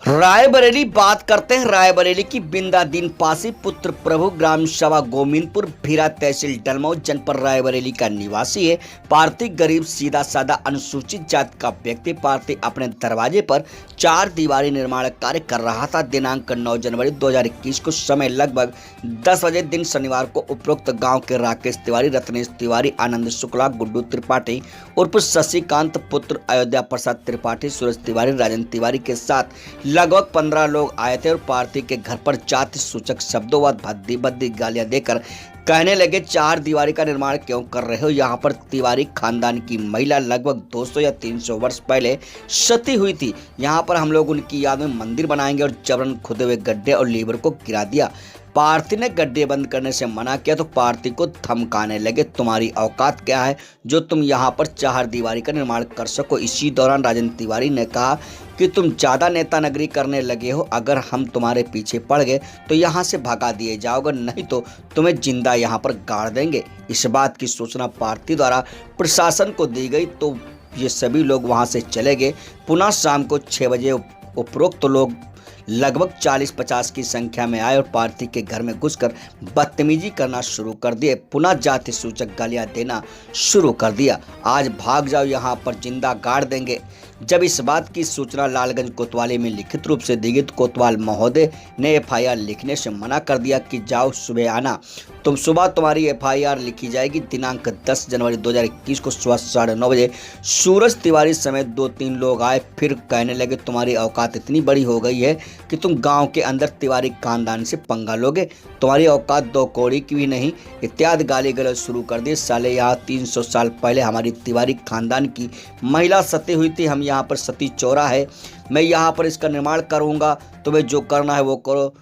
रायबरेली बात करते हैं। रायबरेली की बिंदादीन पासी पुत्र प्रभु ग्राम सभा गोविंदपुर भीरा तहसील डलमऊ जनपद रायबरेली का निवासी है। पार्थी गरीब सीधा साधा अनुसूचित जाति का व्यक्ति पार्थी अपने दरवाजे पर 4 दीवारी निर्माण कार्य कर रहा था। दिनांक 9 जनवरी 2021 को समय लगभग 10 बजे दिन शनिवार को उपरोक्त गांव के राकेश तिवारी, रत्नेश तिवारी, आनंद शुक्ला, गुड्डू त्रिपाठी उर्फ शशिकांत पुत्र अयोध्या प्रसाद त्रिपाठी, सूरज तिवारी, राजन तिवारी के साथ लगभग 15 लोग आए थे और पार्थी के घर पर जाति सूचक शब्दों व भद्दी भद्दी गालियां देकर कहने लगे, 4 दीवारी का निर्माण क्यों कर रहे हो? यहाँ पर तिवारी खानदान की महिला लगभग 200 या 300 वर्ष पहले सती हुई थी। यहाँ पर हम लोग उनकी याद में मंदिर बनाएंगे और जबरन खुदे हुए गड्ढे और लीवर को गिरा दिया। पार्थी ने गड्ढे बंद करने से मना किया तो पार्थी को धमकाने लगे, तुम्हारी औकात क्या है जो तुम यहाँ पर 4 दीवारी का निर्माण कर सको। इसी दौरान राजन तिवारी ने कहा कि तुम ज्यादा नेता नगरी करने लगे हो, अगर हम तुम्हारे पीछे पड़ गए तो यहाँ से भगा दिए जाओगे, नहीं तो तुम्हें जिंदा यहाँ पर गाड़ देंगे। इस बात की सूचना पार्थी द्वारा प्रशासन को दी गई तो ये सभी लोग वहाँ से चले गए। पुनः शाम को 6 बजे उपरोक्त लोग लगभग 40-50 की संख्या में आए और पार्थी के घर में घुसकर बदतमीजी करना शुरू कर दिए। पुनः जाति सूचक गालियां देना शुरू कर दिया, आज भाग जाओ, यहाँ पर जिंदा गाड़ देंगे। जब इस बात की सूचना लालगंज कोतवाली में लिखित रूप से दी गई तो कोतवाल महोदय ने FIR लिखने से मना कर दिया कि जाओ सुबह आना, सुबह तुम्हारी FIR लिखी जाएगी। दिनांक 10 जनवरी 2021 को सुबह 9:30 बजे सूरज तिवारी समेत 2-3 लोग आए, फिर कहने लगे, तुम्हारी औकात इतनी बड़ी हो गई है कि तुम गांव के अंदर तिवारी खानदान से पंगा लोगे, तुम्हारी औकात 2 कौड़ी की भी नहीं, इत्यादि गाली गलौज शुरू कर दिए। साले यहाँ 300 साल पहले हमारी तिवारी खानदान की महिला सती हुई थी, हम यहाँ पर सती चौरा है, मैं यहाँ पर इसका निर्माण करूँगा, तुम्हें जो करना है वो करो,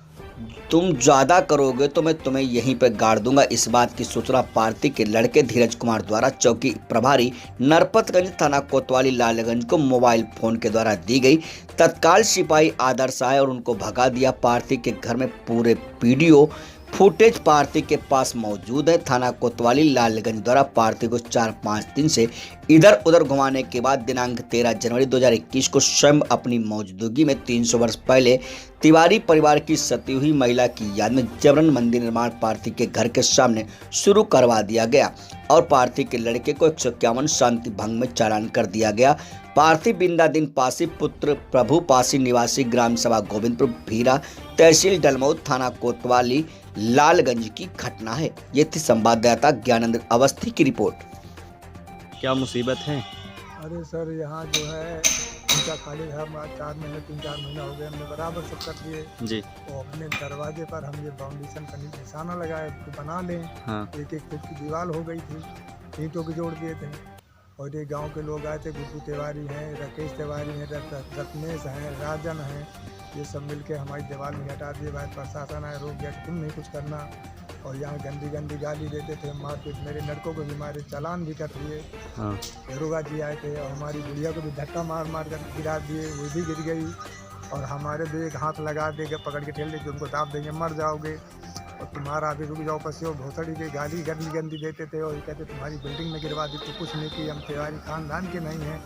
तुम ज्यादा करोगे तो मैं तुम्हें यहीं पर गाड़ दूंगा। इस बात की सूचना पार्थी के लड़के धीरज कुमार द्वारा चौकी प्रभारी नरपतगंज थाना कोतवाली लालगंज को मोबाइल फोन के द्वारा दी गई। तत्काल सिपाही आदर्श आए और उनको भगा दिया। पार्थी के घर में पूरे वीडियो फुटेज पार्थी के पास मौजूद है। थाना कोतवाली लालगंज द्वारा पार्थी को 4-5 दिन से इधर उधर घुमाने के बाद दिनांक 13 जनवरी 2021 को स्वयं अपनी मौजूदगी में 300 वर्ष पहले तिवारी परिवार की सती हुई महिला की याद में जबरन मंदिर निर्माण पार्थी के घर के सामने शुरू करवा दिया गया और पार्थी के लड़के को 151 शांति भंग में चालान कर दिया गया। पार्थी बिंदादीन पासी पुत्र प्रभु पासी निवासी ग्राम सभा गोविंदपुर भीरा तहसील डलमऊ थाना कोतवाली लालगंज की घटना है। ये थी संवाददाता ज्ञानेंद्र अवस्थी की रिपोर्ट। क्या मुसीबत है? अरे सर, यहाँ जो है उनका खाली घर 4 महीने 3-4 महीना हो गए, हमने बराबर सब कर दिए जी। तो अपने दरवाजे पर हम ये फाउंडेशन का निशाना लगाए तो बना लें। हाँ। 1-1 फुट की दीवार हो गई थी, ईंटों की जोड़ दिए थे और ये गांव के लोग आए थे, गुड्डू तिवारी हैं, राकेश तिवारी हैं, रत्नेश हैं, राजन हैं, ये सब मिलके हमारी दीवार में हटा दिए। भाई प्रशासन आए, रोक गया, तुम नहीं कुछ करना, और यहाँ गंदी गंदी गाली देते थे, मारपीट, मेरे लड़कों को भी मारे, चालान भी कर दिए। हाँ। दरोगा जी आए थे और हमारी गुड़िया को भी धक्का मार मार कर गिरा दिए, वो भी गिर गई और हमारे भी एक हाथ लगा देगा, पकड़ के ठेल देंगे, उनको दाब देंगे, मर जाओगे और तुम्हारा अभी रुक जाओ पसी। और भोसड़ी के गाली गंदी गंदी देते थे और कहते तुम्हारी बिल्डिंग में गिरवा दी, तो कुछ नहीं की, हम तिवारी खानदान के नहीं हैं,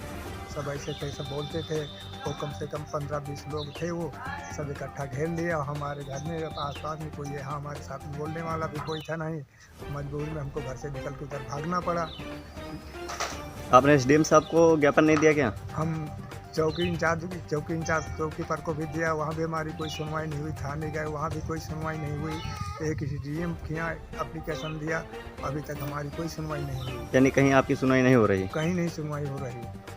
सब ऐसे थे, सब बोलते थे। वो कम से कम 15-20 लोग थे, वो सब इकट्ठा घेर लिया और हमारे घर में आसपास में कोई यहाँ हमारे साथ में बोलने वाला भी कोई था नहीं। मजबूरी में हमको घर से निकल के उधर भागना पड़ा। आपने SDM साहब को ज्ञापन नहीं दिया क्या? हम चौकी इंचार्ज चौकी पर को भी दिया, वहाँ भी हमारी कोई सुनवाई नहीं हुई। थाने गए, वहाँ भी कोई सुनवाई नहीं हुई। एक SDM के यहाँ एप्लीकेशन दिया, अभी तक हमारी कोई सुनवाई नहीं हुई। यानी कहीं आपकी सुनवाई नहीं हो रही? कहीं नहीं सुनवाई हो रही।